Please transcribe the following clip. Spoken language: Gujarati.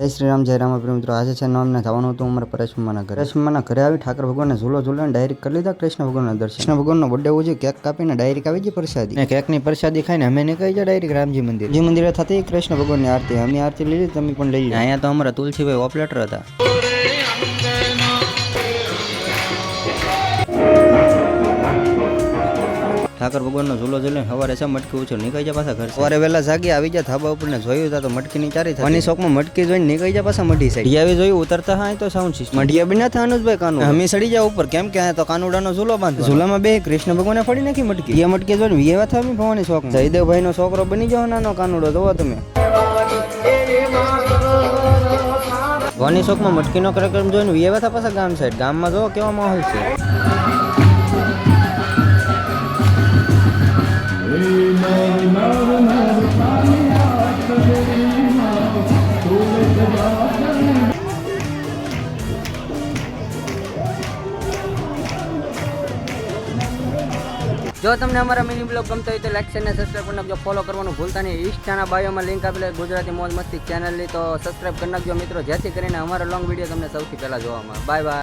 જય શ્રી રામ જય રામ મિત્રો. આજે છે નામને થવાનું હતું અમારા પરેશમાના ઘરે. પરેશમાના ઘરે આવી ઠાકર ભગવાનને ઝૂલો ઝૂલીને ડાયરેક્ટ કરી લીધા કૃષ્ણ ભગવાનના દર્શન. કૃષ્ણ ભગવાનનો બર્થડે ઉજવી કેક કાપીને ડાયરેક્ટ આવી ગઈ પ્રસાદી. ને કેકની પ્રસાદી ખાઈને અમે નીકળી જાય ડાયરેક્ટ રામજી મંદિર. રામજી મંદિરે થતી કૃષ્ણ ભગવાનની આરતી. અમે આરતી લીધી, તમે પણ લઈ લો. અહીંયા તો અમારા તુલસીભાઈ ઓપરેટર હતા. ઠાકર ભગવાનનો ઝૂલો ઝૂલીને સવારે છે મટકી ઉછળ નીકળી જાય પાછા ઘર. સવારે વહેલા જાગી આવી જાય ધાબા ઉપર ને જોયું તો મટકીની ચારી થાય. શોખમાં મટકી જોઈને નીકળી જાય પાછા મઢી સાઈડ. આવી જોયું ઉતરતા હા તો સાઉન્ડ સિસ્ટમ મઢિયા બી ના થાય અનુજભાઈ કાનુ અમે સડી જાય ઉપર કેમ કે તો કાનુડાનો ઝૂલો બાંધો. ઝૂલામાં બે કૃષ્ણ ભગવાને ફળી નાખી મટકી. એ મટકી જોઈને વિયેવા થાય અમે ભવાની શોખ. જયદેવભાઈ નો છોકરો બની જાવ નાનો કાનુડો જોવો તમે. ભવાની શોખમાં મટકીનો કાર્યક્રમ જોઈને વિયેવા થાય પાછા ગામ સાઈડ. ગામમાં જોવો કેવો માહોલ છે. જો તમને અમારા મિની બ્લોગ ગમતો હોય તો લાઈક શેર અને સબસ્ક્રાઈબ કરી નાખજો. ફોલો કરવાનું ભૂલતા નહીં. ઇન્સ્ટાના બાયોમાં લિંક આપેલી ગુજરાતી મોજ મસ્તી ચેનલની, તો સબસ્ક્રાઈબ કરી નાખજો મિત્રો, જેથી કરીને અમારો લોંગ વિડીયો તમને સૌથી પહેલા જોવા મળે. Bye bye.